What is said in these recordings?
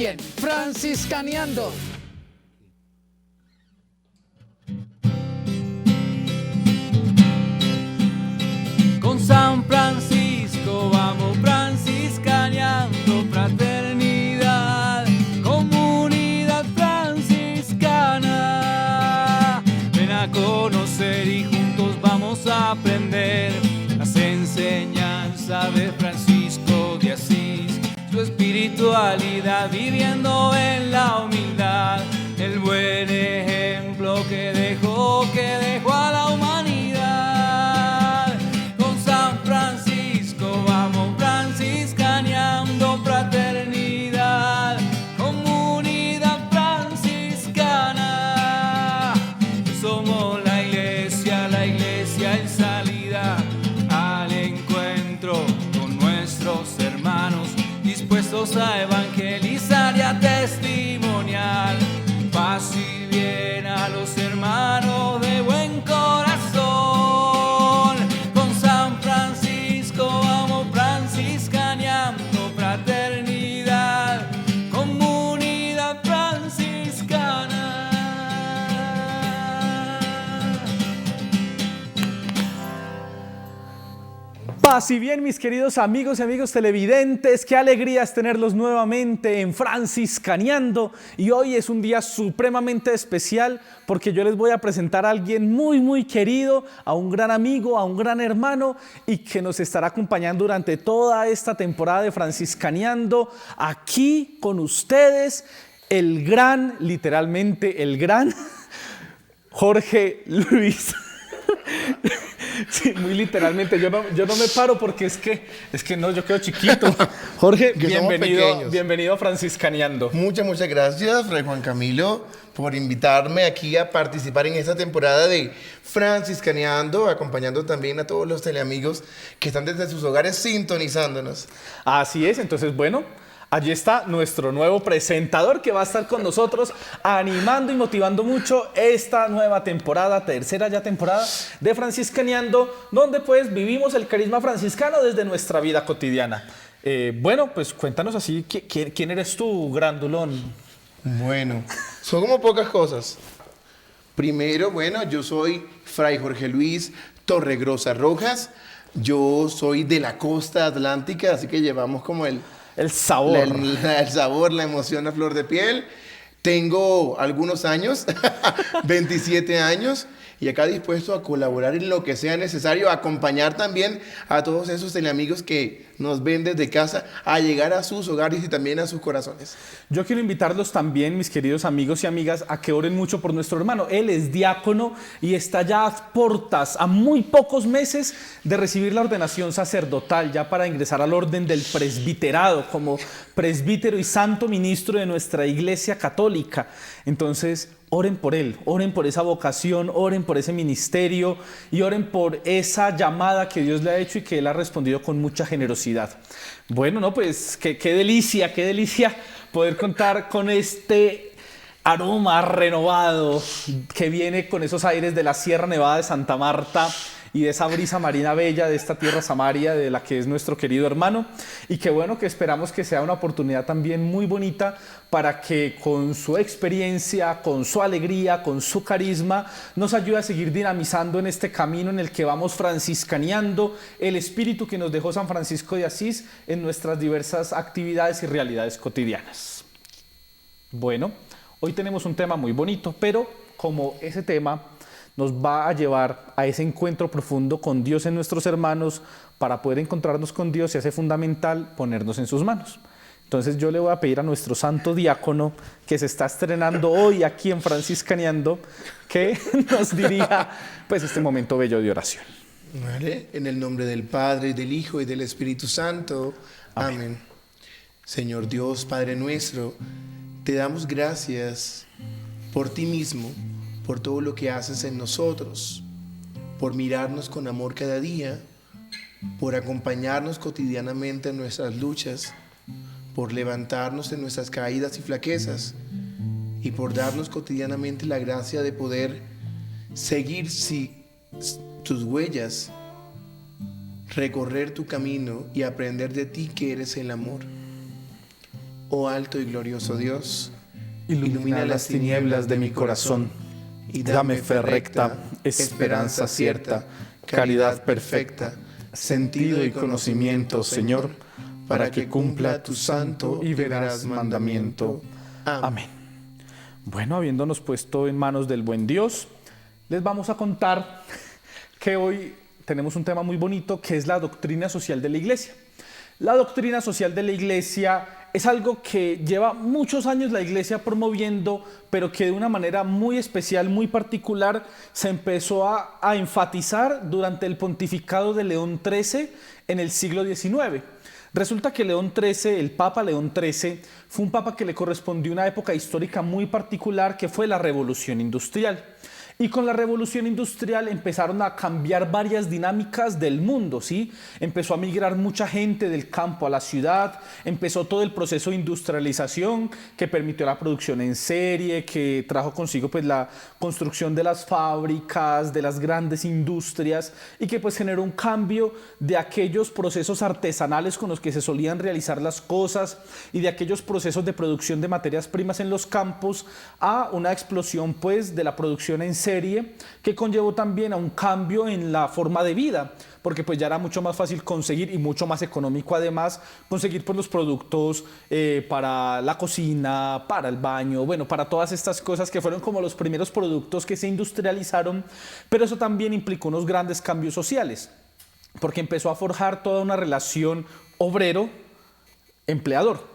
bien, franciscaneando. Con San Francisco vamos franciscaneando, fraternidad, comunidad franciscana. Ven a conocer y juntos vamos a aprender las enseñanzas de Francisco de Asís, su espiritualidad viviendo en la humildad, el buen ejemplo que dejó a la humanidad. Con San Francisco vamos franciscaneando, fraternidad, comunidad franciscana. Somos la iglesia en salida al encuentro con nuestros hermanos, dispuestos a evangelizar y a testimoniar paz y bien a los hermanos de buen corazón. Con San Francisco vamos franciscaneando, fraternidad, comunidad franciscana. Paz y bien, mis queridos amigos y amigos televidentes, qué alegría es tenerlos nuevamente en Franciscaneando, y hoy es un día supremamente especial porque yo les voy a presentar a alguien muy querido, a un gran amigo, a un gran hermano, y que nos estará acompañando durante toda esta temporada de Franciscaneando, aquí con ustedes, el gran, literalmente el gran Jorge Luis. Sí, muy literalmente, yo no me paro porque es que no, yo quedo chiquito. Jorge, bienvenido a Franciscaneando. Muchas gracias, Fray Juan Camilo, por invitarme aquí a participar en esta temporada de Franciscaneando, acompañando también a todos los teleamigos que están desde sus hogares sintonizándonos. Así es, entonces bueno, allí está nuestro nuevo presentador que va a estar con nosotros animando y motivando mucho esta nueva temporada, tercera ya temporada de Franciscaneando, donde pues vivimos el carisma franciscano desde nuestra vida cotidiana. Bueno, pues cuéntanos así, ¿quién eres tú, grandulón? Bueno, son como pocas cosas. Primero, bueno, yo soy Fray Jorge Luis Torregrosa Rojas. Yo soy de la costa atlántica, así que llevamos como el sabor. El sabor, la emoción a flor de piel. Tengo algunos años, 27 años, y acá dispuesto a colaborar en lo que sea necesario, a acompañar también a todos esos teleamigos que nos ven desde casa a llegar a sus hogares y también a sus corazones. Yo quiero invitarlos también, mis queridos amigos y amigas, a que oren mucho por nuestro hermano. Él es diácono y está ya a portas, a muy pocos meses de recibir la ordenación sacerdotal, ya para ingresar al orden del presbiterado como presbítero y santo ministro de nuestra Iglesia Católica. Entonces, oren por él, oren por esa vocación, oren por ese ministerio y oren por esa llamada que Dios le ha hecho y que él ha respondido con mucha generosidad. Bueno, no, pues qué delicia poder contar con este aroma renovado que viene con esos aires de la Sierra Nevada de Santa Marta y de esa brisa marina bella de esta tierra Samaria de la que es nuestro querido hermano, y que bueno, que esperamos que sea una oportunidad también muy bonita para que con su experiencia, con su alegría, con su carisma, nos ayude a seguir dinamizando en este camino en el que vamos franciscaneando el espíritu que nos dejó San Francisco de Asís en nuestras diversas actividades y realidades cotidianas. Bueno, hoy tenemos un tema muy bonito, pero como ese tema nos va a llevar a ese encuentro profundo con Dios en nuestros hermanos, para poder encontrarnos con Dios se hace fundamental ponernos en sus manos. Entonces yo le voy a pedir a nuestro santo diácono, que se está estrenando hoy aquí en Franciscaneando, que nos dirija pues este momento bello de oración. Vale, en el nombre del Padre, del Hijo y del Espíritu Santo. Amén. Señor Dios, Padre nuestro, te damos gracias por ti mismo, por todo lo que haces en nosotros, por mirarnos con amor cada día, por acompañarnos cotidianamente en nuestras luchas, por levantarnos en nuestras caídas y flaquezas, y por darnos cotidianamente la gracia de poder seguir tus huellas, recorrer tu camino y aprender de ti, que eres el amor. oh alto y glorioso Dios, Ilumina las tinieblas de mi corazón y dame fe recta, esperanza cierta, caridad perfecta, sentido y conocimiento, Señor, para que cumpla tu santo y veraz mandamiento. Amén. Bueno, habiéndonos puesto en manos del buen Dios, les vamos a contar que hoy tenemos un tema muy bonito, que es la doctrina social de la Iglesia. La doctrina social de la Iglesia es algo que lleva muchos años la Iglesia promoviendo, pero que de una manera muy especial, muy particular, se empezó a enfatizar durante el pontificado de León XIII en el siglo XIX. Resulta que León XIII, el Papa León XIII, fue un papa que le correspondió una época histórica muy particular, que fue la Revolución Industrial. Y con la Revolución Industrial empezaron a cambiar varias dinámicas del mundo, ¿sí? Empezó a migrar mucha gente del campo a la ciudad, empezó todo el proceso de industrialización que permitió la producción en serie, que trajo consigo pues la construcción de las fábricas, de las grandes industrias, y que pues generó un cambio de aquellos procesos artesanales con los que se solían realizar las cosas y de aquellos procesos de producción de materias primas en los campos a una explosión pues de la producción en serie, que conllevó también a un cambio en la forma de vida, porque pues ya era mucho más fácil conseguir y mucho más económico además conseguir pues los productos para la cocina, para el baño, bueno, para todas estas cosas que fueron como los primeros productos que se industrializaron, pero eso también implicó unos grandes cambios sociales, porque empezó a forjar toda una relación obrero-empleador.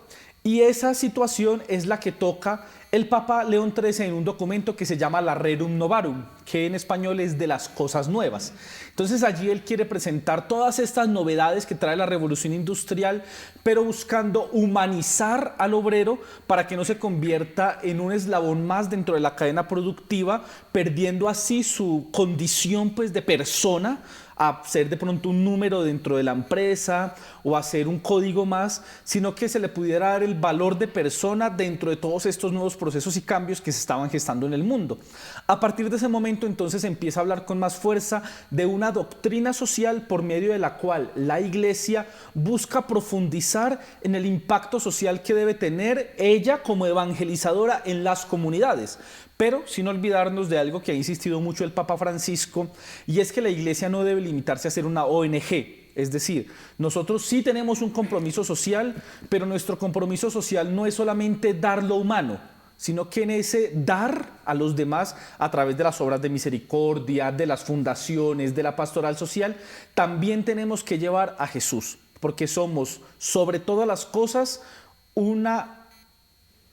Y esa situación es la que toca el Papa León XIII en un documento que se llama la Rerum Novarum, que en español es de las cosas nuevas. Entonces allí él quiere presentar todas estas novedades que trae la revolución industrial, pero buscando humanizar al obrero para que no se convierta en un eslabón más dentro de la cadena productiva, perdiendo así su condición pues de persona, a ser de pronto un número dentro de la empresa o a ser un código más, sino que se le pudiera dar el valor de persona dentro de todos estos nuevos procesos y cambios que se estaban gestando en el mundo. A partir de ese momento entonces empieza a hablar con más fuerza de una doctrina social por medio de la cual la Iglesia busca profundizar en el impacto social que debe tener ella como evangelizadora en las comunidades. Pero sin olvidarnos de algo que ha insistido mucho el Papa Francisco, y es que la Iglesia no debe limitarse a ser una ONG. Es decir, nosotros sí tenemos un compromiso social, pero nuestro compromiso social no es solamente dar lo humano, sino que en ese dar a los demás a través de las obras de misericordia, de las fundaciones, de la pastoral social, también tenemos que llevar a Jesús, porque somos sobre todas las cosas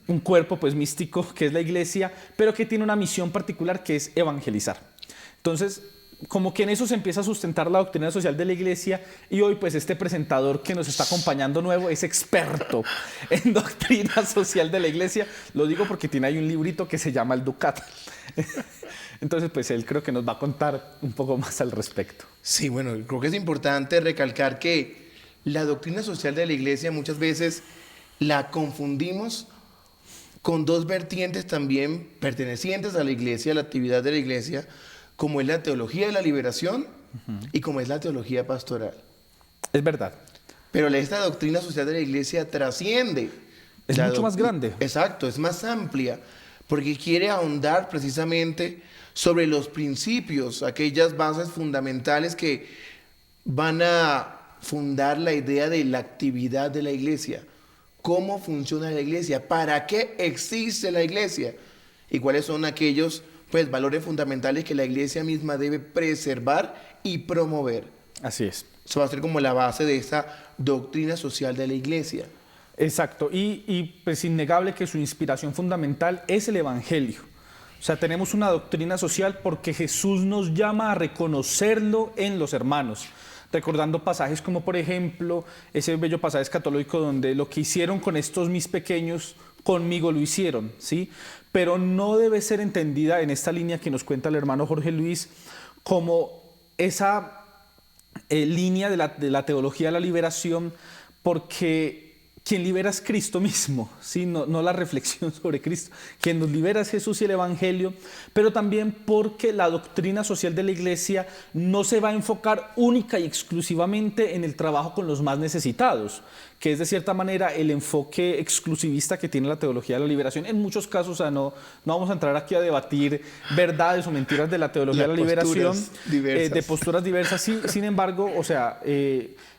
un cuerpo pues místico que es la Iglesia, pero que tiene una misión particular que es evangelizar. Entonces, como que en eso se empieza a sustentar la doctrina social de la Iglesia, y hoy pues este presentador que nos está acompañando nuevo es experto en doctrina social de la Iglesia. Lo digo porque tiene ahí un librito que se llama El Ducat. Entonces pues él creo que nos va a contar un poco más al respecto. Sí, bueno, creo que es importante recalcar que la doctrina social de la Iglesia muchas veces la confundimos con dos vertientes también pertenecientes a la Iglesia, a la actividad de la Iglesia, como es la teología de la liberación y como es la teología pastoral. Es verdad. Pero esta doctrina social de la Iglesia trasciende. Es mucho más grande. Exacto, es más amplia, porque quiere ahondar precisamente sobre los principios, aquellas bases fundamentales que van a fundar la idea de la actividad de la Iglesia. ¿Cómo funciona la Iglesia? ¿Para qué existe la Iglesia? ¿Y cuáles son aquellos pues, valores fundamentales que la Iglesia misma debe preservar y promover? Así es. Eso va a ser como la base de esta doctrina social de la Iglesia. Exacto. Y pues innegable que su inspiración fundamental es el Evangelio. O sea, tenemos una doctrina social porque Jesús nos llama a reconocerlo en los hermanos. Recordando pasajes como, por ejemplo, ese bello pasaje escatológico donde lo que hicieron con estos mis pequeños, conmigo lo hicieron, ¿sí? Pero no debe ser entendida en esta línea que nos cuenta el hermano Jorge Luis como esa línea de la teología de la liberación, porque quien libera es Cristo mismo, ¿sí? No la reflexión sobre Cristo. Quien nos libera es Jesús y el Evangelio, pero también porque la doctrina social de la Iglesia no se va a enfocar única y exclusivamente en el trabajo con los más necesitados, que es de cierta manera el enfoque exclusivista que tiene la teología de la liberación. En muchos casos, o sea, no vamos a entrar aquí a debatir verdades o mentiras de la teología de la liberación, de posturas diversas. Sin embargo, o sea,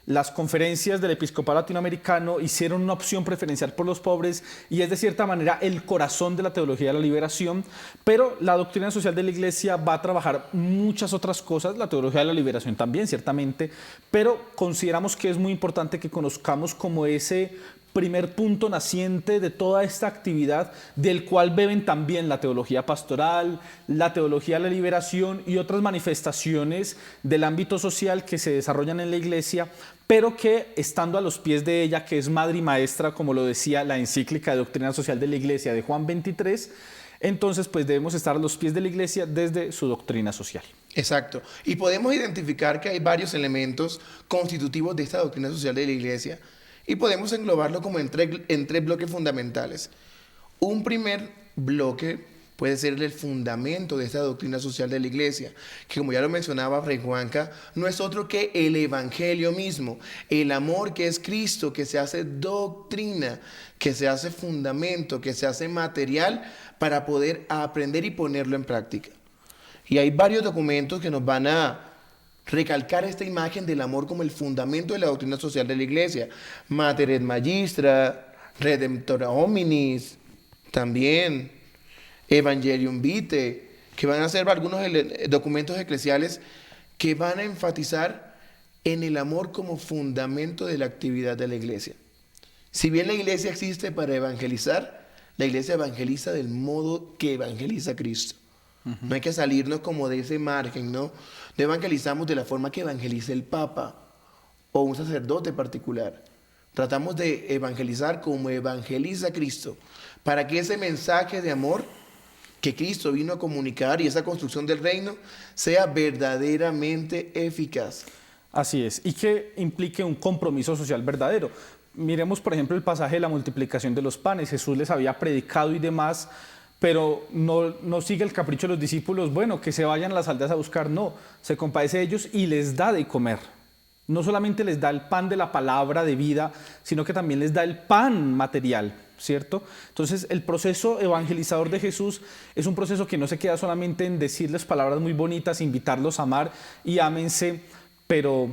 las conferencias del episcopado latinoamericano hicieron una opción preferencial por los pobres y es de cierta manera el corazón de la teología de la liberación, pero la doctrina social de la Iglesia va a trabajar muchas otras cosas, la teología de la liberación también, ciertamente, pero consideramos que es muy importante que conozcamos como ese primer punto naciente de toda esta actividad, del cual beben también la teología pastoral, la teología de la liberación y otras manifestaciones del ámbito social que se desarrollan en la Iglesia, pero que estando a los pies de ella, que es madre y maestra, como lo decía la encíclica de doctrina social de la Iglesia de Juan XXIII, entonces pues debemos estar a los pies de la Iglesia desde su doctrina social. Exacto. Y podemos identificar que hay varios elementos constitutivos de esta doctrina social de la Iglesia y podemos englobarlo como en tres bloques fundamentales. Un primer bloque puede ser el fundamento de esta doctrina social de la Iglesia, que como ya lo mencionaba Fray Juanca, no es otro que el Evangelio mismo, el amor que es Cristo, que se hace doctrina, que se hace fundamento, que se hace material para poder aprender y ponerlo en práctica. Y hay varios documentos que nos van a recalcar esta imagen del amor como el fundamento de la doctrina social de la Iglesia. Mater et Magistra, Redemptora Hominis, también Evangelium Vitae, que van a ser algunos documentos eclesiales que van a enfatizar en el amor como fundamento de la actividad de la Iglesia. Si bien la Iglesia existe para evangelizar, la Iglesia evangeliza del modo que evangeliza Cristo. No hay que salirnos como de ese margen, ¿no? No evangelizamos de la forma que evangeliza el Papa o un sacerdote particular. Tratamos de evangelizar como evangeliza Cristo, para que ese mensaje de amor que Cristo vino a comunicar y esa construcción del reino sea verdaderamente eficaz. Así es, y que implique un compromiso social verdadero. Miremos, por ejemplo, el pasaje de la multiplicación de los panes. Jesús les había predicado y demás, pero no sigue el capricho de los discípulos, bueno, que se vayan a las aldeas a buscar, no, se compadece de ellos y les da de comer. No solamente les da el pan de la palabra de vida, sino que también les da el pan material, ¿cierto? Entonces, el proceso evangelizador de Jesús es un proceso que no se queda solamente en decirles palabras muy bonitas, invitarlos a amar y ámense, pero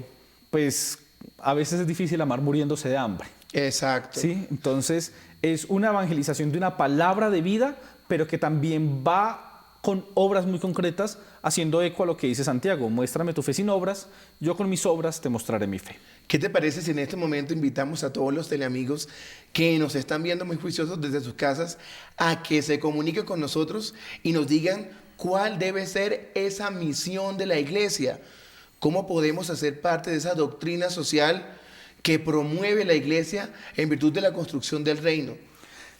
pues a veces es difícil amar muriéndose de hambre. Exacto. ¿Sí? Entonces, es una evangelización de una palabra de vida, pero que también va con obras muy concretas, haciendo eco a lo que dice Santiago: muéstrame tu fe sin obras, yo con mis obras te mostraré mi fe. ¿Qué te parece si en este momento invitamos a todos los teleamigos que nos están viendo muy juiciosos desde sus casas a que se comuniquen con nosotros y nos digan cuál debe ser esa misión de la Iglesia? ¿Cómo podemos hacer parte de esa doctrina social que promueve la Iglesia en virtud de la construcción del reino?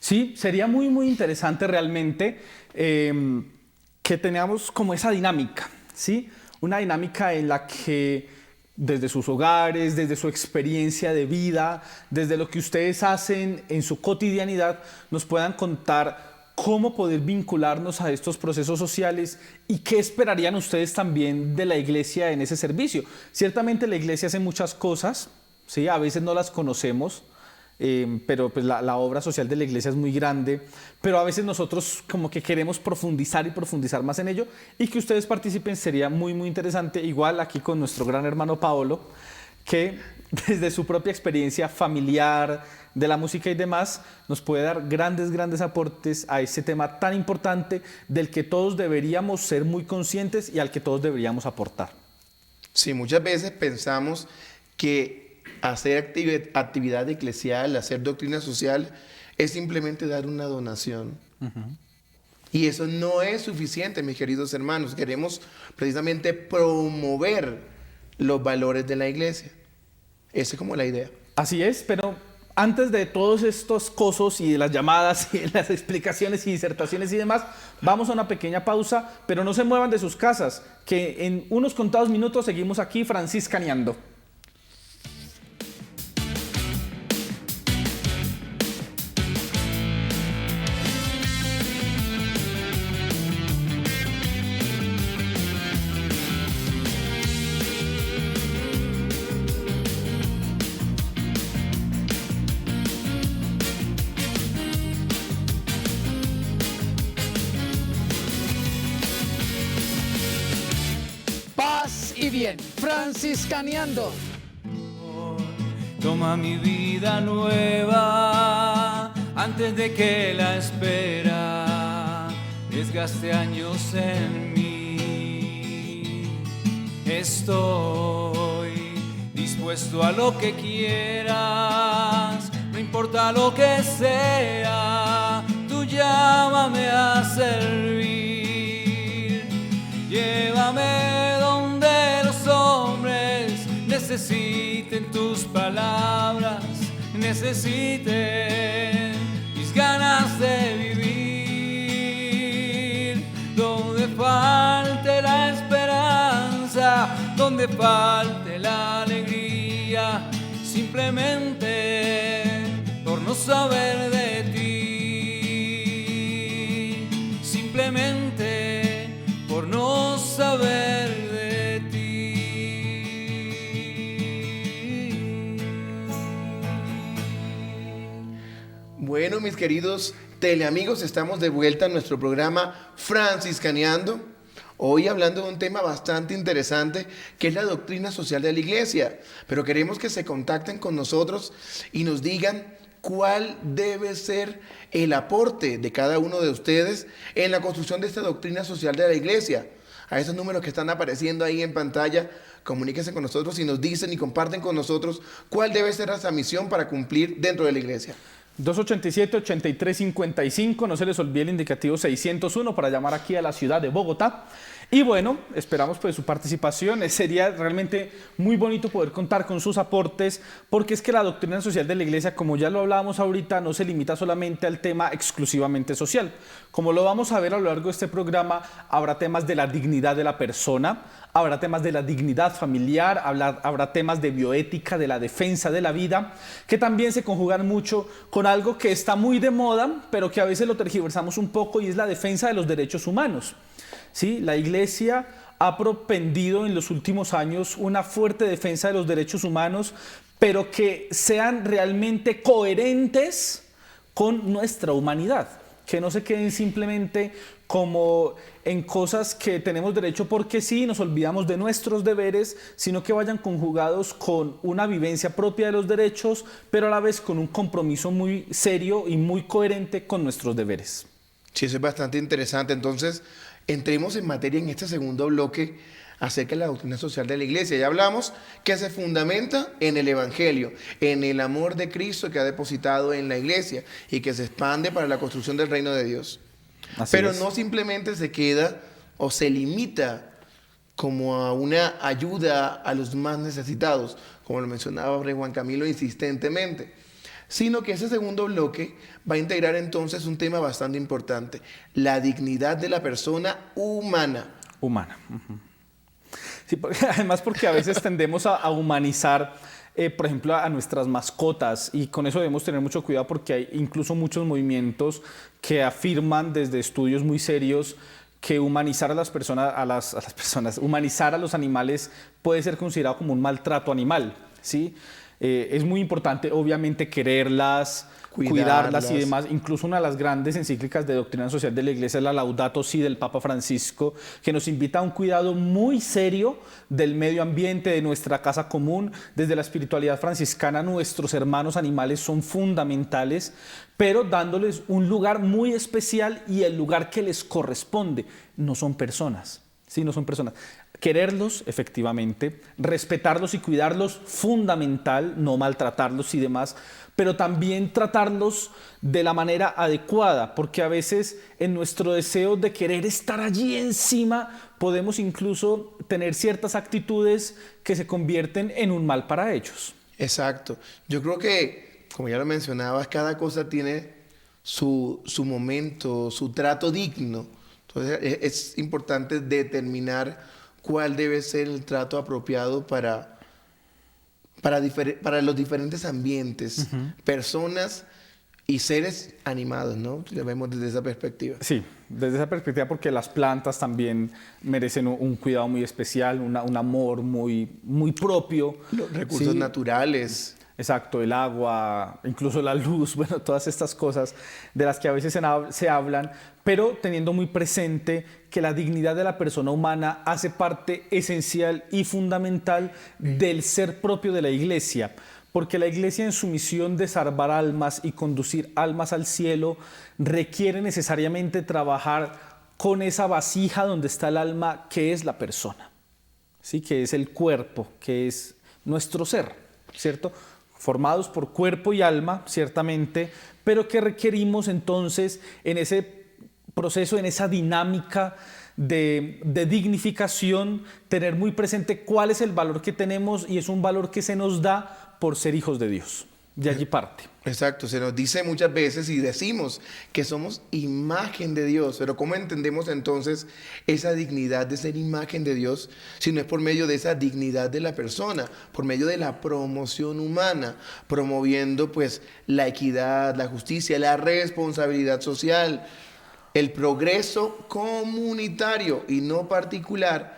Sí, sería muy interesante realmente que tengamos como esa dinámica, ¿sí? Una dinámica en la que desde sus hogares, desde su experiencia de vida, desde lo que ustedes hacen en su cotidianidad, nos puedan contar cómo poder vincularnos a estos procesos sociales y qué esperarían ustedes también de la Iglesia en ese servicio. Ciertamente la Iglesia hace muchas cosas, ¿sí? A veces no las conocemos, pero pues la obra social de la Iglesia es muy grande, pero a veces nosotros como que queremos profundizar y profundizar más en ello, y que ustedes participen sería muy interesante, igual aquí con nuestro gran hermano Paolo, que desde su propia experiencia familiar, de la música y demás, nos puede dar grandes aportes a ese tema tan importante del que todos deberíamos ser muy conscientes y al que todos deberíamos aportar. Sí, muchas veces pensamos que hacer actividad eclesial, hacer doctrina social, es simplemente dar una donación. Y eso no es suficiente, mis queridos hermanos. Queremos precisamente promover los valores de la Iglesia. Esa es como la idea. Así es, pero antes de todos estos cosos y de las llamadas y de las explicaciones y disertaciones y demás, vamos a una pequeña pausa, pero no se muevan de sus casas, que en unos contados minutos seguimos aquí franciscaneando. paz y bien. Franciscaneando. Toma mi vida nueva antes de que la espera desgaste años en mí. Estoy dispuesto a lo que quieras, no importa lo que sea, tú llámame a servir. Llévame donde los hombres necesiten tus palabras, necesiten mis ganas de vivir. Donde falte la esperanza, donde falte la alegría, simplemente por no saber de ti, simplemente por no saber de ti. Bueno, mis queridos teleamigos, estamos de vuelta en nuestro programa Franciscaneando. Hoy hablando de un tema bastante interesante que es la doctrina social de la iglesia. Pero queremos que se contacten con nosotros y nos digan cuál debe ser el aporte de cada uno de ustedes en la construcción de esta doctrina social de la iglesia. A esos números que están apareciendo ahí en pantalla, comuníquense con nosotros y nos dicen y comparten con nosotros cuál debe ser esa misión para cumplir dentro de la iglesia. 287-8355, no se les olvide el indicativo 601 para llamar aquí a la ciudad de Bogotá. Y bueno, esperamos pues su participación. Sería realmente muy bonito poder contar con sus aportes, porque es que la doctrina social de la iglesia, como ya lo hablábamos ahorita, no se limita solamente al tema exclusivamente social. Como lo vamos a ver a lo largo de este programa, habrá temas de la dignidad de la persona, habrá temas de la dignidad familiar, habrá temas de bioética, de la defensa de la vida, que también se conjugan mucho con algo que está muy de moda, pero que a veces lo tergiversamos un poco, y es la defensa de los derechos humanos. ¿Sí? La iglesia ha propendido en los últimos años una fuerte defensa de los derechos humanos, pero que sean realmente coherentes con nuestra humanidad, que no se queden simplemente como en cosas que tenemos derecho porque sí, nos olvidamos de nuestros deberes, sino que vayan conjugados con una vivencia propia de los derechos, pero a la vez con un compromiso muy serio y muy coherente con nuestros deberes. Sí, eso es bastante interesante. Entonces, entremos en materia en este segundo bloque acerca de la doctrina social de la iglesia. Ya hablamos que se fundamenta en el Evangelio, en el amor de Cristo que ha depositado en la iglesia y que se expande para la construcción del reino de Dios. Pero no simplemente se queda o se limita como a una ayuda a los más necesitados, como lo mencionaba Fray Juan Camilo insistentemente, sino que ese segundo bloque va a integrar entonces un tema bastante importante: la dignidad de la persona humana. Humana. Sí, además porque a veces tendemos a humanizar, por ejemplo, a nuestras mascotas, y con eso debemos tener mucho cuidado, porque hay incluso muchos movimientos que afirman desde estudios muy serios que humanizar a las personas, humanizar a los animales puede ser considerado como un maltrato animal, ¿sí? Es muy importante, obviamente, quererlas, cuidarlas y demás. Incluso una de las grandes encíclicas de doctrina social de la Iglesia es la Laudato Si del Papa Francisco, que nos invita a un cuidado muy serio del medio ambiente, de nuestra casa común. Desde la espiritualidad franciscana, nuestros hermanos animales son fundamentales, pero dándoles un lugar muy especial y el lugar que les corresponde. No son personas, sí, no son personas. Quererlos, efectivamente, respetarlos y cuidarlos, fundamental, no maltratarlos y demás, pero también tratarlos de la manera adecuada, porque a veces en nuestro deseo de querer estar allí encima, podemos incluso tener ciertas actitudes que se convierten en un mal para ellos. Exacto. Yo creo que, como ya lo mencionabas, cada cosa tiene su momento, su trato digno. Entonces es importante determinar cuál debe ser el trato apropiado para los diferentes ambientes, personas y seres animados, ¿no? Lo vemos desde esa perspectiva. Sí, desde esa perspectiva, porque las plantas también merecen un cuidado muy especial, un amor muy, muy propio. Los recursos naturales. Exacto, el agua, incluso la luz, bueno, todas estas cosas de las que a veces se hablan, pero teniendo muy presente que la dignidad de la persona humana hace parte esencial y fundamental del ser propio de la Iglesia, porque la Iglesia en su misión de salvar almas y conducir almas al cielo requiere necesariamente trabajar con esa vasija donde está el alma, que es la persona, ¿sí? Que es el cuerpo, que es nuestro ser, ¿cierto? Formados por cuerpo y alma, ciertamente, pero que requerimos entonces en ese proceso, en esa dinámica de dignificación, tener muy presente cuál es el valor que tenemos, y es un valor que se nos da por ser hijos de Dios. De allí parte. Exacto, se nos dice muchas veces y decimos que somos imagen de Dios, pero ¿cómo entendemos entonces esa dignidad de ser imagen de Dios si no es por medio de esa dignidad de la persona, por medio de la promoción humana, promoviendo pues la equidad, la justicia, la responsabilidad social, el progreso comunitario y no particular?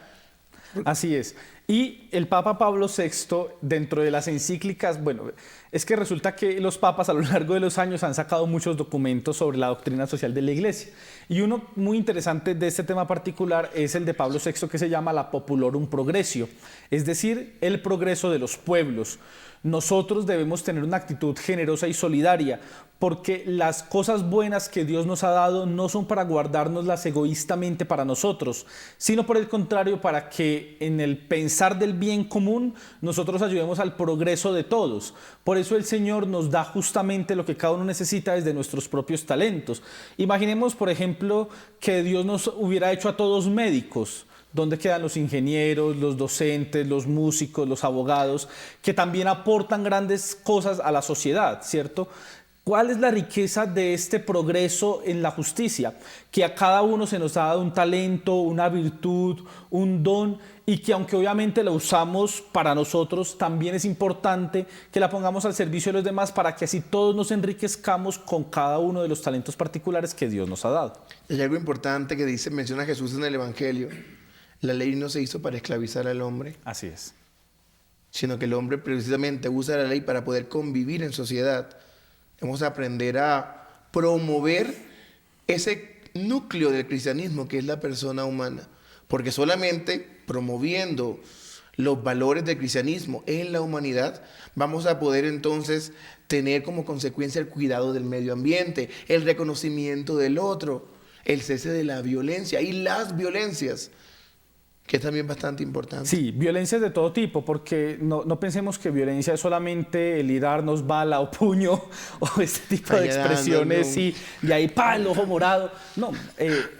Así es. Y el Papa Pablo VI, dentro de las encíclicas, bueno, es que resulta que los papas a lo largo de los años han sacado muchos documentos sobre la doctrina social de la Iglesia. Y uno muy interesante de este tema particular es el de Pablo VI, que se llama la Populorum Progressio, es decir, el progreso de los pueblos. Nosotros debemos tener una actitud generosa y solidaria, porque las cosas buenas que Dios nos ha dado no son para guardárnoslas egoístamente para nosotros, sino por el contrario, para que en el pensar del bien común nosotros ayudemos al progreso de todos. Por eso el Señor nos da justamente lo que cada uno necesita desde nuestros propios talentos. Imaginemos, por ejemplo, que Dios nos hubiera hecho a todos médicos. ¿Dónde quedan los ingenieros, los docentes, los músicos, los abogados, que también aportan grandes cosas a la sociedad, ¿cierto? ¿Cuál es la riqueza de este progreso en la justicia? Que a cada uno se nos ha dado un talento, una virtud, un don, y que aunque obviamente la usamos para nosotros, también es importante que la pongamos al servicio de los demás, para que así todos nos enriquezcamos con cada uno de los talentos particulares que Dios nos ha dado. Hay algo importante que menciona Jesús en el Evangelio. La ley no se hizo para esclavizar al hombre. Así es. Sino que el hombre precisamente usa la ley para poder convivir en sociedad. Debemos aprender a promover ese núcleo del cristianismo que es la persona humana. Porque solamente promoviendo los valores del cristianismo en la humanidad, vamos a poder entonces tener como consecuencia el cuidado del medio ambiente, el reconocimiento del otro, el cese de la violencia y las violencias, que es también bastante importante. Sí, violencias de todo tipo, porque no pensemos que violencia es solamente el ir a darnos bala o puño o este tipo de expresiones y ahí ¡pa! El ojo morado. No,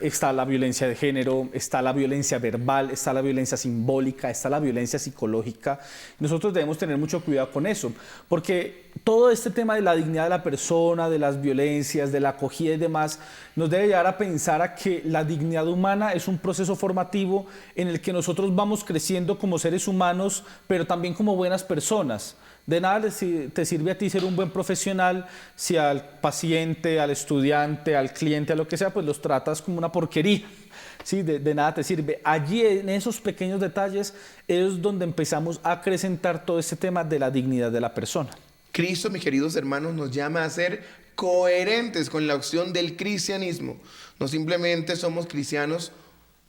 está la violencia de género, está la violencia verbal, está la violencia simbólica, está la violencia psicológica. Nosotros debemos tener mucho cuidado con eso, porque todo este tema de la dignidad de la persona, de las violencias, de la acogida y demás, nos debe llevar a pensar a que la dignidad humana es un proceso formativo en el que nosotros vamos creciendo como seres humanos, pero también como buenas personas. De nada te sirve a ti ser un buen profesional si al paciente, al estudiante, al cliente, a lo que sea, pues los tratas como una porquería. Sí, de nada te sirve. Allí, en esos pequeños detalles, es donde empezamos a acrecentar todo este tema de la dignidad de la persona. Cristo, mis queridos hermanos, nos llama a ser coherentes con la opción del cristianismo. No simplemente somos cristianos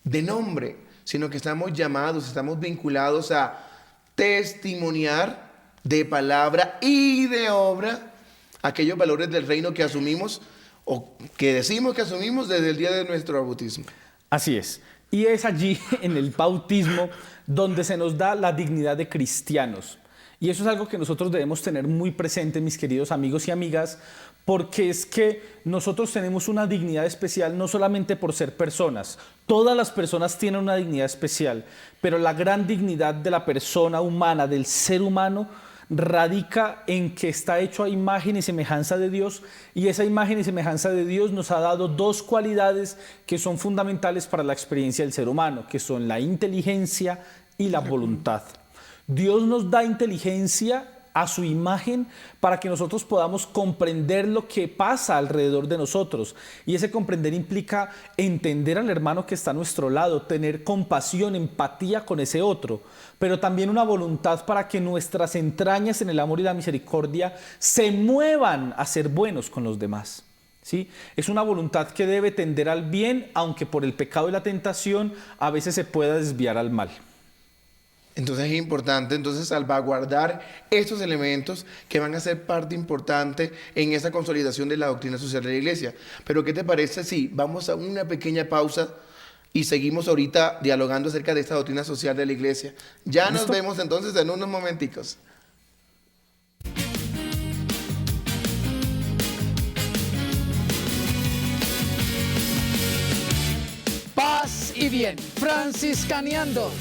de nombre, sino que estamos llamados, estamos vinculados a testimoniar de palabra y de obra aquellos valores del reino que asumimos o que decimos que asumimos desde el día de nuestro bautismo. Así es. Y es allí, en el bautismo, donde se nos da la dignidad de cristianos. Y eso es algo que nosotros debemos tener muy presente, mis queridos amigos y amigas, porque es que nosotros tenemos una dignidad especial no solamente por ser personas. Todas las personas tienen una dignidad especial, pero la gran dignidad de la persona humana, del ser humano, radica en que está hecho a imagen y semejanza de Dios, y esa imagen y semejanza de Dios nos ha dado dos cualidades que son fundamentales para la experiencia del ser humano, que son la inteligencia y la voluntad. Dios nos da inteligencia a su imagen para que nosotros podamos comprender lo que pasa alrededor de nosotros. Y ese comprender implica entender al hermano que está a nuestro lado, tener compasión, empatía con ese otro, pero también una voluntad para que nuestras entrañas en el amor y la misericordia se muevan a ser buenos con los demás. ¿Sí? Es una voluntad que debe tender al bien, aunque por el pecado y la tentación a veces se pueda desviar al mal. Entonces es importante salvaguardar estos elementos que van a ser parte importante en esa consolidación de la doctrina social de la Iglesia. Pero ¿qué te parece si vamos a una pequeña pausa y seguimos ahorita dialogando acerca de esta doctrina social de la Iglesia? Ya nos vemos entonces en unos momenticos. Paz y bien, franciscaneando.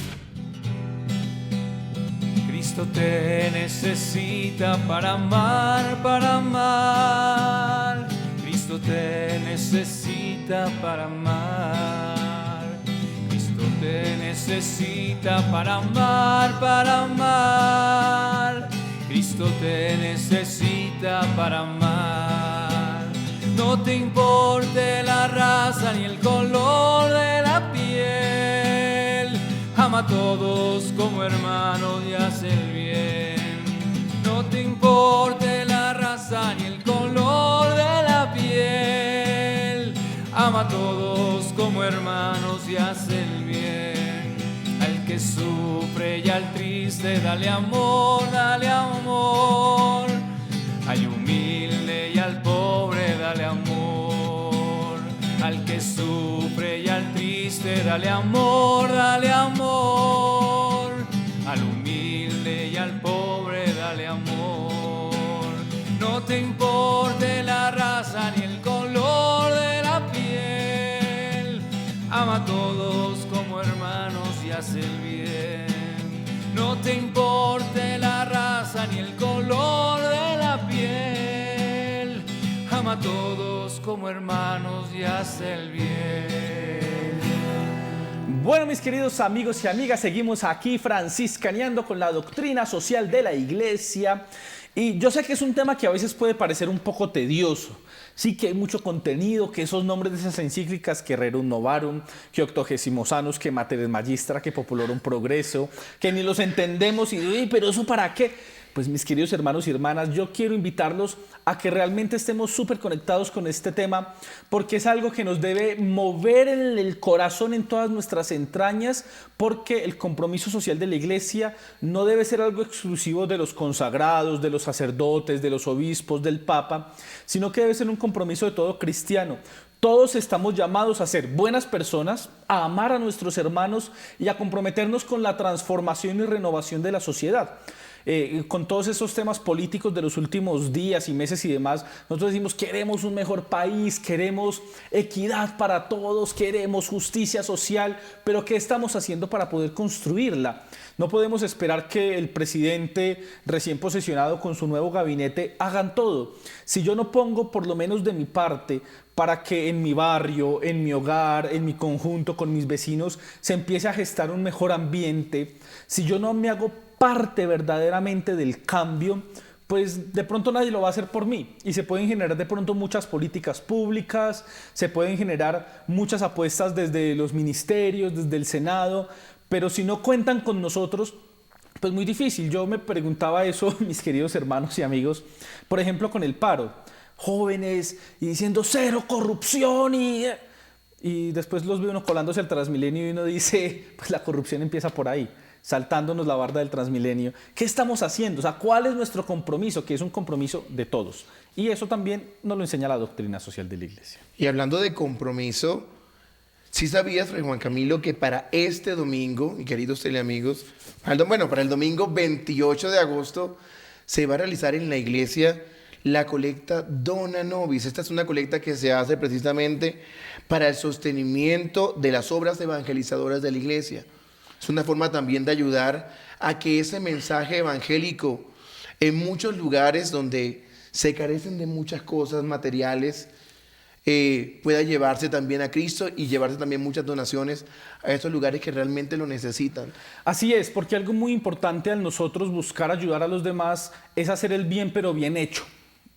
Cristo te necesita para amar, para amar. Cristo te necesita para amar. Cristo te necesita para amar, para amar. Cristo te necesita para amar. No te importe la raza ni el color de la piel. Ama a todos como hermanos y haz el bien. No te importe la raza ni el color de la piel. Ama a todos como hermanos y haz el bien. Al que sufre y al triste dale amor, dale amor. Al humilde y al pobre dale amor. Al que sufre y al triste dale amor, dale amor. Al humilde y al pobre dale amor. No te importe la raza ni el color de la piel. Ama a todos como hermanos y haz el bien. No te importe la raza ni el color de la piel. Ama a todos como hermanos y haz el bien. Bueno, mis queridos amigos y amigas, seguimos aquí franciscaneando con la doctrina social de la Iglesia. Y yo sé que es un tema que a veces puede parecer un poco tedioso. Sí, que hay mucho contenido, que esos nombres de esas encíclicas, que Rerum Novarum, que Octogésimos Annus, que Mater Magistra, que Populorum Progresso, que ni los entendemos y, pero ¿eso para qué? Pues mis queridos hermanos y hermanas, yo quiero invitarlos a que realmente estemos súper conectados con este tema, porque es algo que nos debe mover en el corazón, en todas nuestras entrañas, porque el compromiso social de la Iglesia no debe ser algo exclusivo de los consagrados, de los sacerdotes, de los obispos, del Papa, sino que debe ser un compromiso de todo cristiano. Todos estamos llamados a ser buenas personas, a amar a nuestros hermanos y a comprometernos con la transformación y renovación de la sociedad. Con todos esos temas políticos de los últimos días y meses y demás, nosotros decimos queremos un mejor país, queremos equidad para todos, queremos justicia social, pero ¿qué estamos haciendo para poder construirla? No podemos esperar que el presidente recién posesionado con su nuevo gabinete hagan todo. Si yo no pongo por lo menos de mi parte para que en mi barrio, en mi hogar, en mi conjunto, con mis vecinos, se empiece a gestar un mejor ambiente, si yo no me hago parte verdaderamente del cambio, pues de pronto nadie lo va a hacer por mí y se pueden generar de pronto muchas políticas públicas, se pueden generar muchas apuestas desde los ministerios, desde el Senado, pero si no cuentan con nosotros, pues muy difícil. Yo me preguntaba eso, mis queridos hermanos y amigos, por ejemplo con el paro, jóvenes y diciendo cero corrupción y después los ve uno colándose al Transmilenio y uno dice, pues la corrupción empieza por ahí, saltándonos la barda del Transmilenio. ¿Qué estamos haciendo? O sea, ¿cuál es nuestro compromiso? Que es un compromiso de todos. Y eso también nos lo enseña la doctrina social de la Iglesia. Y hablando de compromiso, ¿sí sabías, Fray Juan Camilo, que para este domingo, mi queridos teleamigos, para el domingo 28 de agosto, se va a realizar en la iglesia la colecta Dona Nobis? Esta es una colecta que se hace precisamente para el sostenimiento de las obras evangelizadoras de la iglesia. Es una forma también de ayudar a que ese mensaje evangélico en muchos lugares donde se carecen de muchas cosas materiales, pueda llevarse también a Cristo y llevarse también muchas donaciones a estos lugares que realmente lo necesitan. Así es, porque algo muy importante al nosotros buscar ayudar a los demás es hacer el bien, pero bien hecho.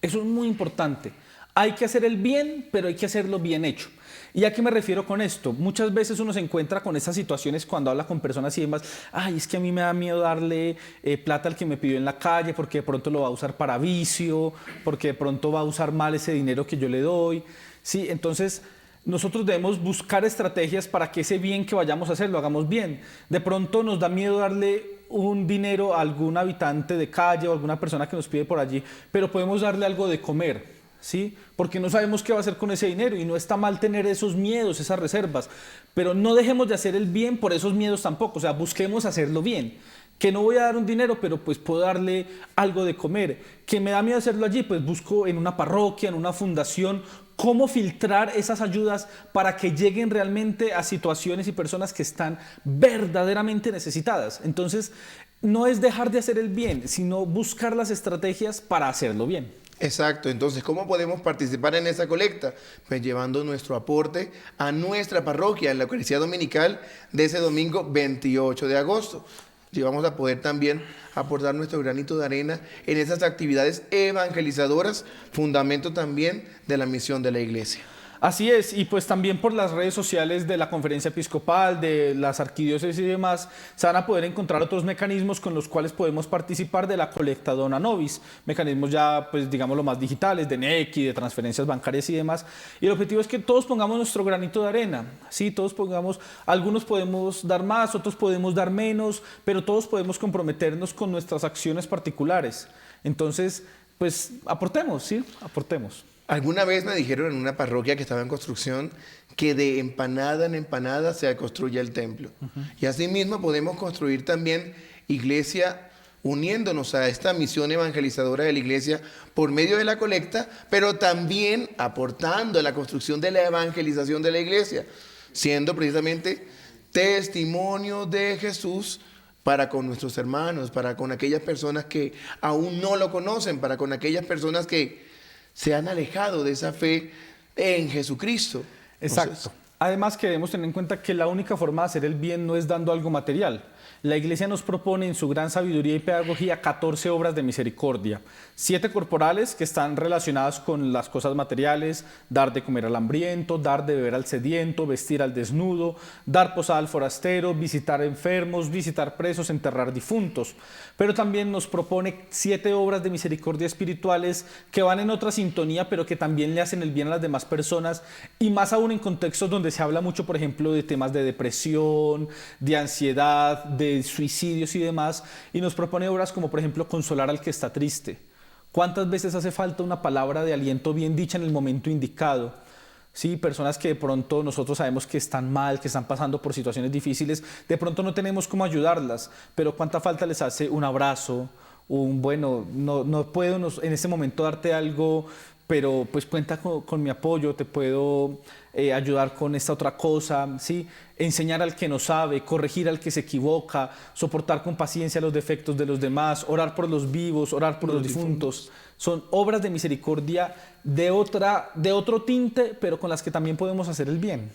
Eso es muy importante. Hay que hacer el bien, pero hay que hacerlo bien hecho. ¿Y a qué me refiero con esto? Muchas veces uno se encuentra con esas situaciones cuando habla con personas y demás. Ay, es que a mí me da miedo darle plata al que me pidió en la calle porque de pronto lo va a usar para vicio, porque de pronto va a usar mal ese dinero que yo le doy. Sí, entonces nosotros debemos buscar estrategias para que ese bien que vayamos a hacer lo hagamos bien. De pronto nos da miedo darle un dinero a algún habitante de calle o alguna persona que nos pide por allí, pero podemos darle algo de comer, ¿sí? Porque no sabemos qué va a hacer con ese dinero y no está mal tener esos miedos, esas reservas, pero no dejemos de hacer el bien por esos miedos tampoco, o sea, busquemos hacerlo bien. Que no voy a dar un dinero, pero pues puedo darle algo de comer. Que me da miedo hacerlo allí, pues busco en una parroquia, en una fundación, cómo filtrar esas ayudas para que lleguen realmente a situaciones y personas que están verdaderamente necesitadas. Entonces, no es dejar de hacer el bien, sino buscar las estrategias para hacerlo bien. Exacto, entonces, ¿cómo podemos participar en esa colecta? Pues llevando nuestro aporte a nuestra parroquia en la Eucaristía Dominical de ese domingo 28 de agosto. Y vamos a poder también aportar nuestro granito de arena en esas actividades evangelizadoras, fundamento también de la misión de la Iglesia. Así es, y pues también por las redes sociales de la Conferencia Episcopal, de las arquidiócesis y demás, se van a poder encontrar otros mecanismos con los cuales podemos participar de la colecta Dona Nobis, mecanismos ya, pues digamos, lo más digitales, de Nequi, de transferencias bancarias y demás. Y el objetivo es que todos pongamos nuestro granito de arena, ¿sí? Todos pongamos, algunos podemos dar más, otros podemos dar menos, pero todos podemos comprometernos con nuestras acciones particulares. Entonces, pues aportemos, ¿sí? Aportemos. Alguna vez me dijeron en una parroquia que estaba en construcción que de empanada en empanada se construye el templo. Y asimismo podemos construir también iglesia uniéndonos a esta misión evangelizadora de la Iglesia por medio de la colecta, pero también aportando a la construcción de la evangelización de la Iglesia, siendo precisamente testimonio de Jesús para con nuestros hermanos, para con aquellas personas que aún no lo conocen, para con aquellas personas que se han alejado de esa fe en Jesucristo. Exacto. Entonces, Además, que debemos tener en cuenta que la única forma de hacer el bien no es dando algo material. La Iglesia nos propone en su gran sabiduría y pedagogía 14 obras de misericordia, 7 corporales que están relacionadas con las cosas materiales: dar de comer al hambriento, dar de beber al sediento, vestir al desnudo, dar posada al forastero, visitar enfermos, visitar presos, enterrar difuntos. Pero también nos propone 7 obras de misericordia espirituales que van en otra sintonía, pero que también le hacen el bien a las demás personas, y más aún en contextos donde se habla mucho, por ejemplo, de temas de depresión, de ansiedad, de suicidios y demás, y nos propone obras como, por ejemplo, consolar al que está triste. ¿Cuántas veces hace falta una palabra de aliento bien dicha en el momento indicado? Sí, personas que de pronto nosotros sabemos que están mal, que están pasando por situaciones difíciles, de pronto no tenemos cómo ayudarlas, pero ¿cuánta falta les hace un abrazo? Un bueno, no puedo en este momento darte algo, pero pues cuenta con mi apoyo, te puedo ayudar con esta otra cosa, ¿sí? Enseñar al que no sabe, corregir al que se equivoca, soportar con paciencia los defectos de los demás, orar por los vivos, orar por los difuntos. Son obras de misericordia de otro tinte, pero con las que también podemos hacer el bien.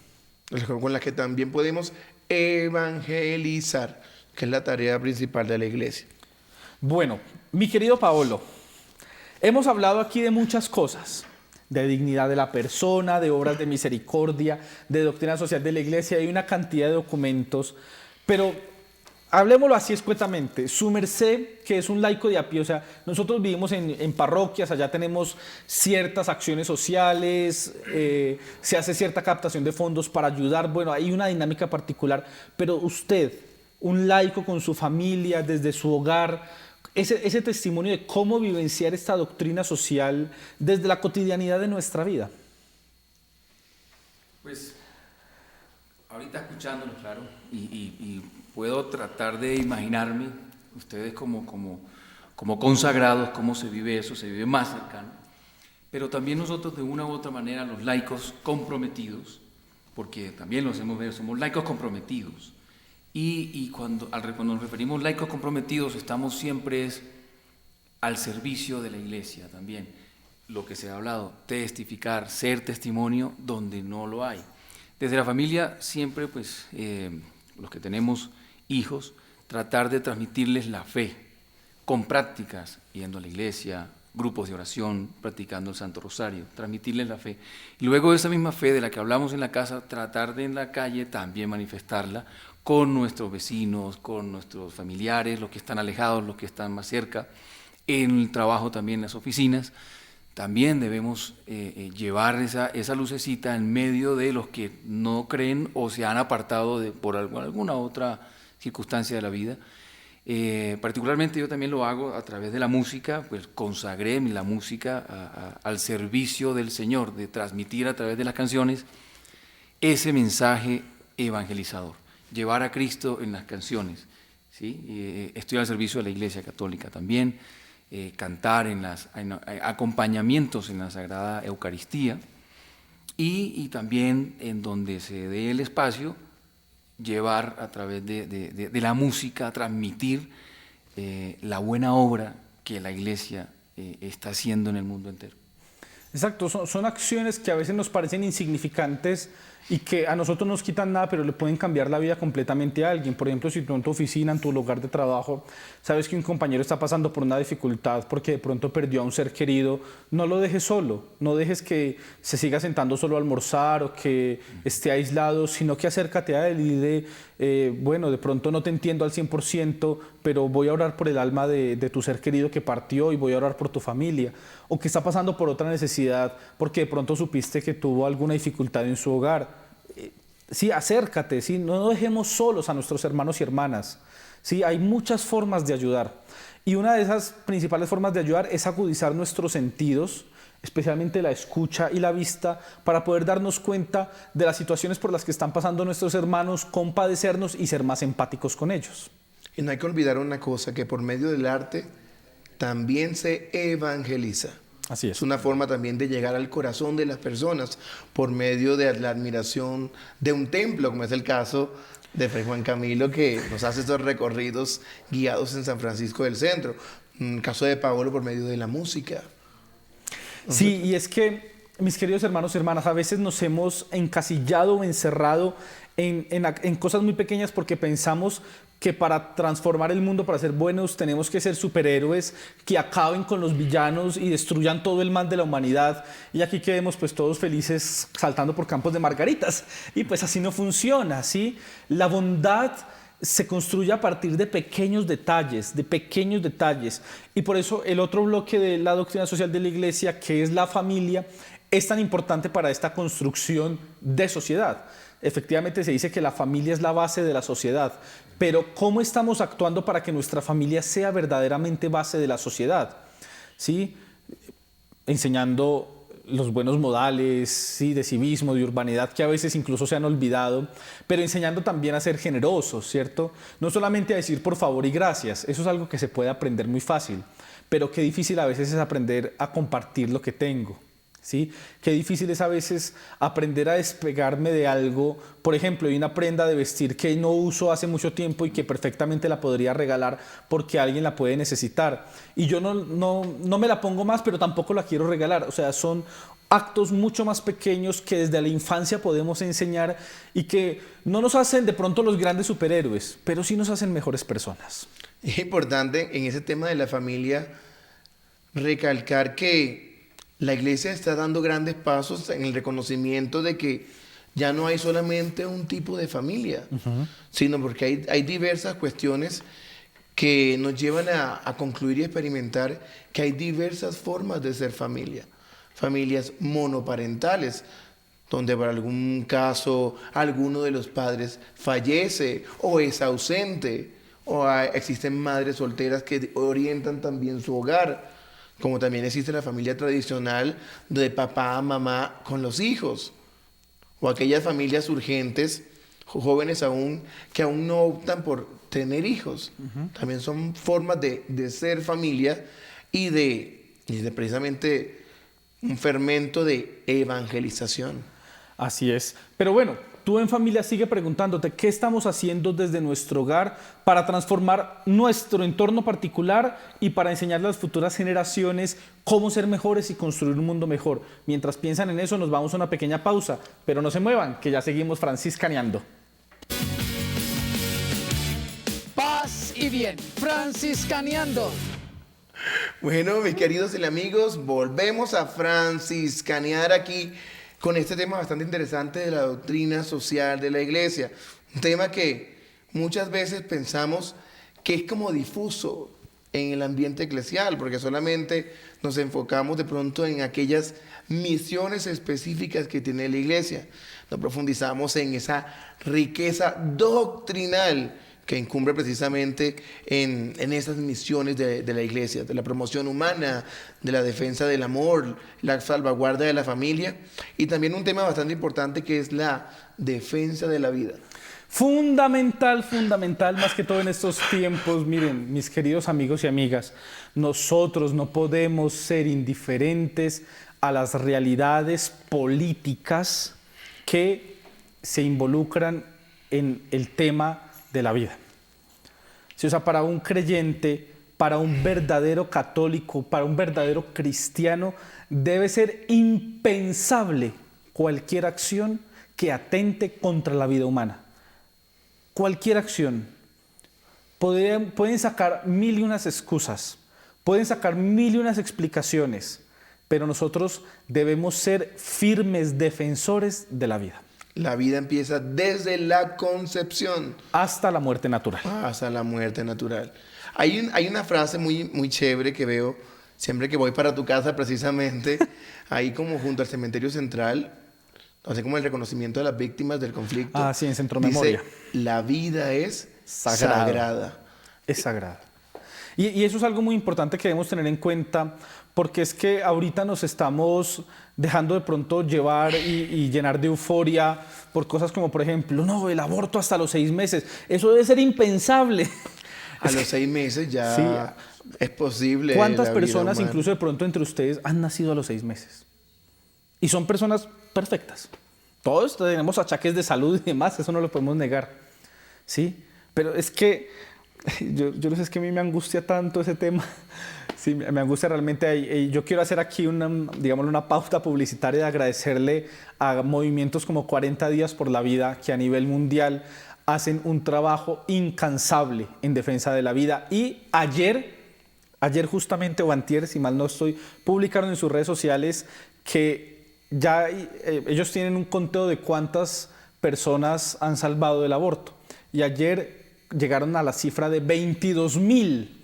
con las que también podemos evangelizar, que es la tarea principal de la Iglesia. Bueno, mi querido Paolo, hemos hablado aquí de muchas cosas, de dignidad de la persona, de obras de misericordia, de doctrina social de la Iglesia, hay una cantidad de documentos, pero hablemoslo así escuetamente. Su merced, que es un laico de a pie, o sea, nosotros vivimos en parroquias, allá tenemos ciertas acciones sociales, se hace cierta captación de fondos para ayudar, bueno, hay una dinámica particular, pero usted, un laico con su familia, desde su hogar, ese testimonio de cómo vivenciar esta doctrina social desde la cotidianidad de nuestra vida. Pues, ahorita escuchándolo, claro, y puedo tratar de imaginarme ustedes como consagrados, cómo se vive eso, se vive más cercano, pero también nosotros de una u otra manera, los laicos comprometidos, porque también los hemos visto, somos laicos comprometidos, y cuando nos referimos laicos comprometidos, estamos siempre al servicio de la Iglesia también. lo que se ha hablado, testificar, ser testimonio donde no lo hay. Desde la familia siempre, pues, los que tenemos hijos, tratar de transmitirles la fe con prácticas, yendo a la iglesia, grupos de oración, practicando el Santo Rosario, transmitirles la fe. Y luego esa misma fe de la que hablamos en la casa, tratar de en la calle también manifestarla con nuestros vecinos, con nuestros familiares, los que están alejados, los que están más cerca, en el trabajo también, en las oficinas. También debemos llevar esa lucecita en medio de los que no creen o se han apartado por alguna otra circunstancia de la vida. Particularmente yo también lo hago a través de la música, pues consagré la música al servicio del Señor, de transmitir a través de las canciones ese mensaje evangelizador, llevar a Cristo en las canciones, ¿sí? Estoy al servicio de la Iglesia Católica también, cantar en acompañamientos en la Sagrada Eucaristía y también en donde se dé el espacio, llevar a través de la música, transmitir la buena obra que la Iglesia está haciendo en el mundo entero. Exacto, son acciones que a veces nos parecen insignificantes y que a nosotros no nos quitan nada, pero le pueden cambiar la vida completamente a alguien. Por ejemplo, si tú en tu oficina, en tu lugar de trabajo, sabes que un compañero está pasando por una dificultad porque de pronto perdió a un ser querido, no lo dejes solo, no dejes que se siga sentando solo a almorzar o que esté aislado, sino que acércate a él y dile, bueno, de pronto no te entiendo al 100%, pero voy a orar por el alma de tu ser querido que partió y voy a orar por tu familia, o que está pasando por otra necesidad porque de pronto supiste que tuvo alguna dificultad en su hogar. Sí, acércate, ¿sí? No dejemos solos a nuestros hermanos y hermanas. Sí, hay muchas formas de ayudar. Y una de esas principales formas de ayudar es agudizar nuestros sentidos, especialmente la escucha y la vista, para poder darnos cuenta de las situaciones por las que están pasando nuestros hermanos, compadecernos y ser más empáticos con ellos. Y no hay que olvidar una cosa, que por medio del arte también se evangeliza. Así es. Es una forma también de llegar al corazón de las personas por medio de la admiración de un templo, como es el caso de Fray Juan Camilo, que nos hace estos recorridos guiados en San Francisco del Centro. En el caso de Paolo, por medio de la música. Sí, y es que, mis queridos hermanos y hermanas, a veces nos hemos encasillado o encerrado en cosas muy pequeñas porque pensamos que para transformar el mundo, para ser buenos, tenemos que ser superhéroes que acaben con los villanos y destruyan todo el mal de la humanidad. Y aquí quedemos pues todos felices saltando por campos de margaritas. Y pues así no funciona, ¿sí? La bondad se construye a partir de pequeños detalles, Y por eso el otro bloque de la doctrina social de la Iglesia, que es la familia, es tan importante para esta construcción de sociedad. Efectivamente se dice que la familia es la base de la sociedad, pero ¿cómo estamos actuando para que nuestra familia sea verdaderamente base de la sociedad? ¿Sí? Enseñando los buenos modales, ¿sí? De civismo, de urbanidad, que a veces incluso se han olvidado, pero enseñando también a ser generosos, ¿cierto? No solamente a decir por favor y gracias, eso es algo que se puede aprender muy fácil, pero qué difícil a veces es aprender a compartir lo que tengo. ¿Sí? Qué difícil es a veces aprender a despegarme de algo. Por ejemplo, hay una prenda de vestir que no uso hace mucho tiempo y que perfectamente la podría regalar porque alguien la puede necesitar. Y yo no me la pongo más, pero tampoco la quiero regalar. O sea, son actos mucho más pequeños que desde la infancia podemos enseñar y que no nos hacen de pronto los grandes superhéroes, pero sí nos hacen mejores personas. Es importante en ese tema de la familia recalcar que la Iglesia está dando grandes pasos en el reconocimiento de que ya no hay solamente un tipo de familia, sino porque hay diversas cuestiones que nos llevan a concluir y experimentar que hay diversas formas de ser familia. Familias monoparentales, donde por algún caso alguno de los padres fallece o es ausente, o existen madres solteras que orientan también su hogar, como también existe la familia tradicional de papá, mamá con los hijos, o aquellas familias urgentes, jóvenes aún, que aún no optan por tener hijos. También son formas de ser familia y de precisamente un fermento de evangelización. Así es. Pero bueno, tú en familia sigue preguntándote qué estamos haciendo desde nuestro hogar para transformar nuestro entorno particular y para enseñarle a las futuras generaciones cómo ser mejores y construir un mundo mejor. Mientras piensan en eso, nos vamos a una pequeña pausa, pero no se muevan, que ya seguimos franciscaneando. Paz y bien, franciscaneando. Bueno, mis queridos amigos, volvemos a franciscanear aquí con este tema bastante interesante de la doctrina social de la iglesia. Un tema que muchas veces pensamos que es como difuso en el ambiente eclesial, porque solamente nos enfocamos de pronto en aquellas misiones específicas que tiene la iglesia. No profundizamos en esa riqueza doctrinal que incumbe precisamente en esas misiones de la iglesia, de la promoción humana, de la defensa del amor, la salvaguarda de la familia y también un tema bastante importante que es la defensa de la vida. Fundamental, más que todo en estos tiempos. Miren, mis queridos amigos y amigas, nosotros no podemos ser indiferentes a las realidades políticas que se involucran en el tema de la vida. Sí, o sea, para un creyente, para un verdadero católico, para un verdadero cristiano, debe ser impensable cualquier acción que atente contra la vida humana. Cualquier acción. Pueden sacar mil y unas excusas, pueden sacar mil y unas explicaciones, pero nosotros debemos ser firmes defensores de la vida. La vida empieza desde la concepción hasta la muerte natural. Hasta la muerte natural. Hay una frase muy chévere que veo siempre que voy para tu casa, precisamente, ahí como junto al cementerio central, así como el reconocimiento de las víctimas del conflicto. Ah, sí, en Centro Memoria. La vida es sagrada. sagrada. Es sagrada. Y eso es algo muy importante que debemos tener en cuenta, porque es que ahorita nos estamos dejando de pronto llevar y llenar de euforia por cosas como, por ejemplo, no, el aborto hasta los 6 meses. Eso debe ser impensable. A los 6 meses ya sí. Es posible. ¿Cuántas personas, incluso de pronto entre ustedes, han nacido a los 6 meses? Y son personas perfectas. Todos tenemos achaques de salud y demás, eso no lo podemos negar. ¿Sí? Pero es que yo no sé, es que a mí me angustia tanto ese tema. Sí, me angustia realmente. Yo quiero hacer aquí una pauta publicitaria de agradecerle a movimientos como 40 Días por la Vida, que a nivel mundial hacen un trabajo incansable en defensa de la vida. Y ayer justamente, o antier, si mal no estoy, publicaron en sus redes sociales que ya ellos tienen un conteo de cuántas personas han salvado del aborto. Y ayer llegaron a la cifra de 22,000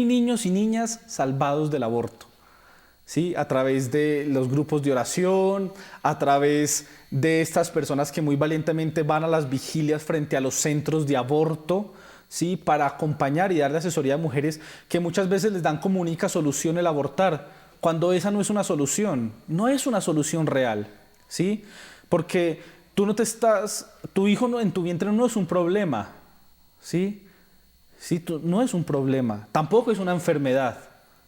niños y niñas salvados del aborto, ¿sí? A través de los grupos de oración, a través de estas personas que muy valientemente van a las vigilias frente a los centros de aborto, ¿sí? Para acompañar y darle asesoría a mujeres que muchas veces les dan como única solución el abortar, cuando esa no es una solución, no es una solución real, ¿sí? Porque tu hijo en tu vientre no es un problema, ¿sí? ¿Sí? No es un problema, tampoco es una enfermedad,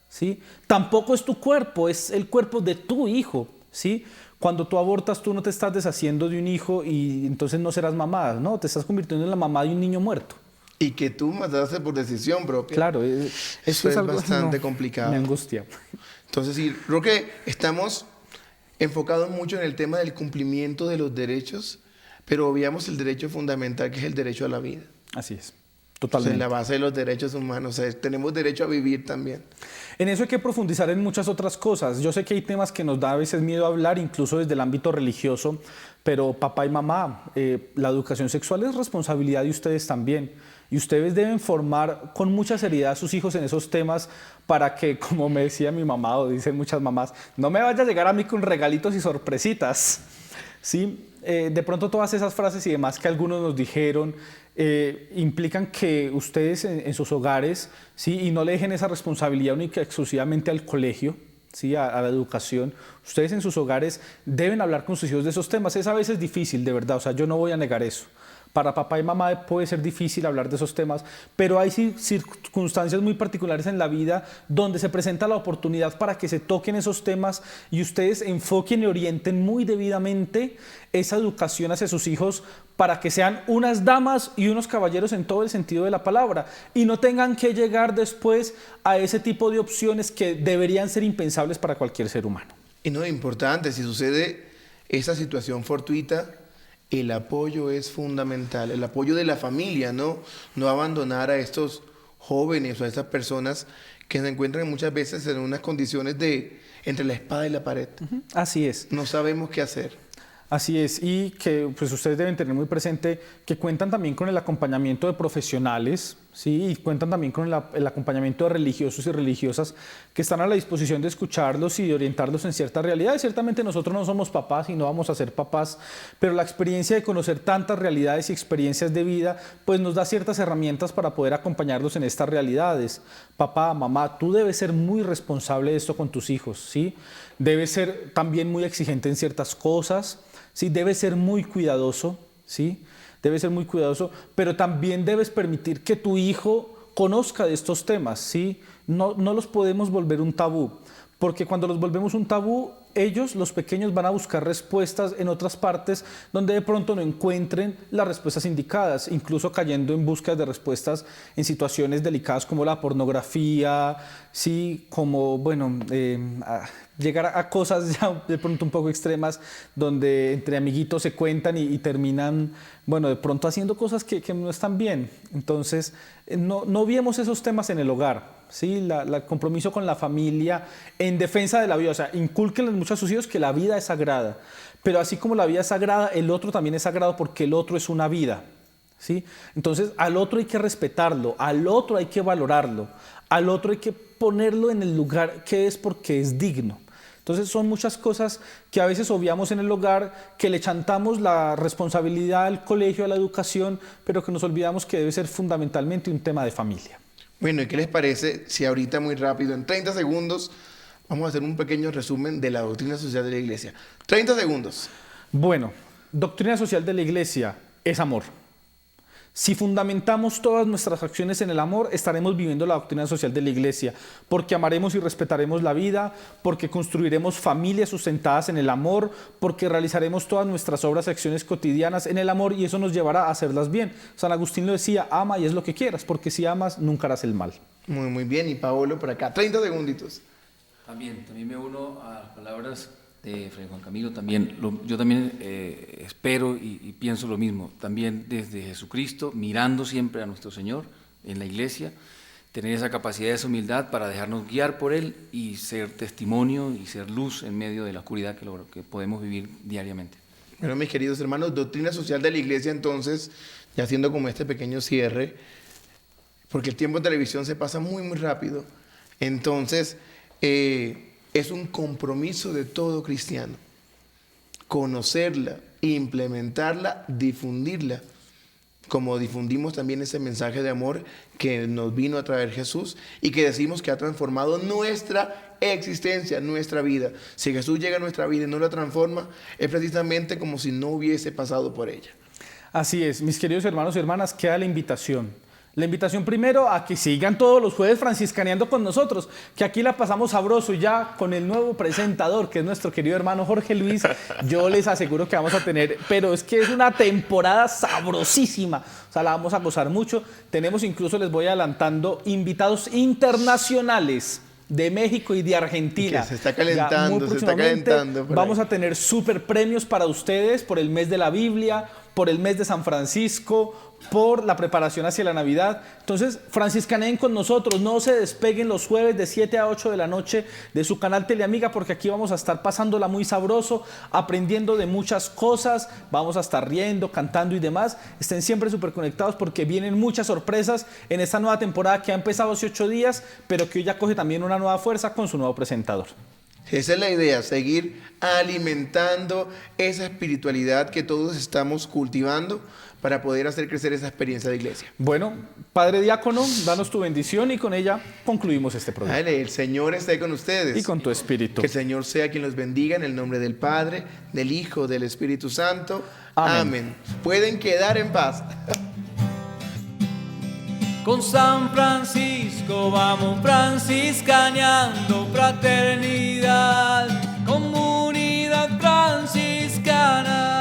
¿sí? Tampoco es tu cuerpo, es el cuerpo de tu hijo, ¿sí? Cuando tú abortas, tú no te estás deshaciendo de un hijo y entonces no serás mamá, ¿no? Te estás convirtiendo en la mamá de un niño muerto. Y que tú mataste por decisión propia. Claro, eso es algo bastante complicado. Me angustia. Entonces, sí, creo que estamos enfocados mucho en el tema del cumplimiento de los derechos, pero obviamos el derecho fundamental, que es el derecho a la vida. Así es. Totalmente. En la base de los derechos humanos, tenemos derecho a vivir también. En eso hay que profundizar en muchas otras cosas. Yo sé que hay temas que nos da a veces miedo hablar, incluso desde el ámbito religioso, pero papá y mamá, la educación sexual es responsabilidad de ustedes también. Y ustedes deben formar con mucha seriedad a sus hijos en esos temas para que, como me decía mi mamá o dicen muchas mamás, no me vaya a llegar a mí con regalitos y sorpresitas, ¿sí? De pronto todas esas frases y demás que algunos nos dijeron implican que ustedes en sus hogares, ¿sí? Y no le dejen esa responsabilidad única exclusivamente al colegio, ¿sí? A la educación. Ustedes en sus hogares deben hablar con sus hijos de esos temas. Es a veces difícil, de verdad, o sea, yo no voy a negar eso, Para papá y mamá puede ser difícil hablar de esos temas, pero hay circunstancias muy particulares en la vida donde se presenta la oportunidad para que se toquen esos temas y ustedes enfoquen y orienten muy debidamente esa educación hacia sus hijos para que sean unas damas y unos caballeros en todo el sentido de la palabra y no tengan que llegar después a ese tipo de opciones que deberían ser impensables para cualquier ser humano. Y no es importante, si sucede esa situación fortuita, el apoyo es fundamental, el apoyo de la familia, no abandonar a estos jóvenes o a estas personas que se encuentran muchas veces en unas condiciones de entre la espada y la pared. Así es. No sabemos qué hacer. Así es, y que pues ustedes deben tener muy presente que cuentan también con el acompañamiento de profesionales, ¿sí? Y cuentan también con el acompañamiento de religiosos y religiosas que están a la disposición de escucharlos y de orientarlos en ciertas realidades. Ciertamente nosotros no somos papás y no vamos a ser papás, pero la experiencia de conocer tantas realidades y experiencias de vida pues nos da ciertas herramientas para poder acompañarlos en estas realidades. Papá, mamá, tú debes ser muy responsable de esto con tus hijos, ¿sí? Debes ser también muy exigente en ciertas cosas, ¿sí? Debes ser muy cuidadoso, ¿sí? Debes ser muy cuidadoso, pero también debes permitir que tu hijo conozca de estos temas, ¿sí? No los podemos volver un tabú, porque cuando los volvemos un tabú, ellos, los pequeños, van a buscar respuestas en otras partes donde de pronto no encuentren las respuestas indicadas, incluso cayendo en búsqueda de respuestas en situaciones delicadas como la pornografía, sí, como, bueno, llegar a cosas ya de pronto un poco extremas donde entre amiguitos se cuentan y terminan, bueno, de pronto haciendo cosas que no están bien. Entonces, no viemos esos temas en el hogar. ¿Sí? El compromiso con la familia en defensa de la vida, o sea, incúlquenles mucho a sus hijos que la vida es sagrada, pero así como la vida es sagrada, el otro también es sagrado porque el otro es una vida, ¿sí? Entonces al otro hay que respetarlo, al otro hay que valorarlo, al otro hay que ponerlo en el lugar que es porque es digno. Entonces son muchas cosas que a veces obviamos en el hogar, que le chantamos la responsabilidad al colegio, a la educación, pero que nos olvidamos que debe ser fundamentalmente un tema de familia. Bueno, ¿y qué les parece si ahorita muy rápido, en 30 segundos, vamos a hacer un pequeño resumen de la doctrina social de la Iglesia? 30 segundos. Bueno, doctrina social de la Iglesia es amor. Si fundamentamos todas nuestras acciones en el amor, estaremos viviendo la doctrina social de la Iglesia, porque amaremos y respetaremos la vida, porque construiremos familias sustentadas en el amor, porque realizaremos todas nuestras obras y acciones cotidianas en el amor y eso nos llevará a hacerlas bien. San Agustín lo decía, ama y es lo que quieras, porque si amas nunca harás el mal. Muy bien, y Paolo por acá, 30 segunditos. También me uno a las palabras de Fray Juan Camilo. También, yo también espero y pienso lo mismo, también desde Jesucristo, mirando siempre a nuestro Señor en la iglesia, tener esa capacidad, esa humildad para dejarnos guiar por Él y ser testimonio y ser luz en medio de la oscuridad que podemos vivir diariamente. Bueno, mis queridos hermanos, doctrina social de la Iglesia, entonces, ya haciendo como este pequeño cierre, porque el tiempo en televisión se pasa muy rápido, entonces es un compromiso de todo cristiano conocerla, implementarla, difundirla, como difundimos también ese mensaje de amor que nos vino a traer Jesús y que decimos que ha transformado nuestra existencia, nuestra vida. Si Jesús llega a nuestra vida y no la transforma, es precisamente como si no hubiese pasado por ella. Así es, mis queridos hermanos y hermanas, queda la invitación. La invitación primero a que sigan todos los jueves franciscaneando con nosotros, que aquí la pasamos sabroso y ya con el nuevo presentador, que es nuestro querido hermano Jorge Luis, yo les aseguro que vamos a tener, pero es que es una temporada sabrosísima, o sea, la vamos a gozar mucho. Tenemos incluso, les voy adelantando, invitados internacionales de México y de Argentina. Que se está calentando, se está calentando. Vamos a tener súper premios para ustedes por el mes de la Biblia, por el mes de San Francisco, por la preparación hacia la Navidad. Entonces, franciscaneen con nosotros, no se despeguen los jueves de 7 a 8 de la noche de su canal Teleamiga, porque aquí vamos a estar pasándola muy sabroso, aprendiendo de muchas cosas, vamos a estar riendo, cantando y demás. Estén siempre súper conectados porque vienen muchas sorpresas en esta nueva temporada que ha empezado hace 8 días, pero que hoy ya coge también una nueva fuerza con su nuevo presentador. Esa es la idea, seguir alimentando esa espiritualidad que todos estamos cultivando para poder hacer crecer esa experiencia de iglesia. Bueno, Padre Diácono, danos tu bendición y con ella concluimos este programa. Dale, el Señor esté con ustedes. Y con tu espíritu. Que el Señor sea quien los bendiga en el nombre del Padre, del Hijo, del Espíritu Santo. Amén. Amén. Pueden quedar en paz. Con San Francisco vamos franciscaneando, fraternidad, comunidad franciscana.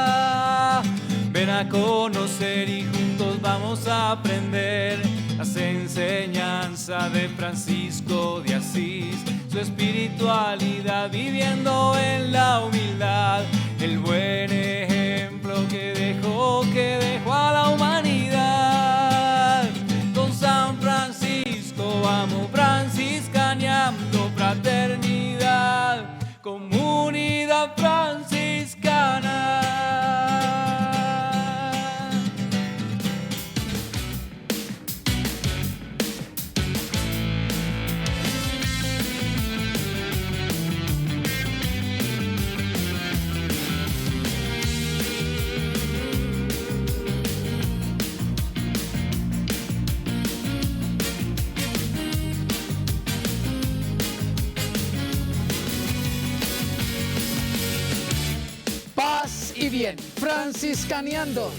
Ven a conocer y juntos vamos a aprender las enseñanzas de Francisco de Asís, su espiritualidad viviendo en la humildad, el buen ejemplo que dejó a la humanidad. Con San Francisco vamos franciscaneando, fraternidad, comunidad franciscana. Paz y bien, franciscaneando.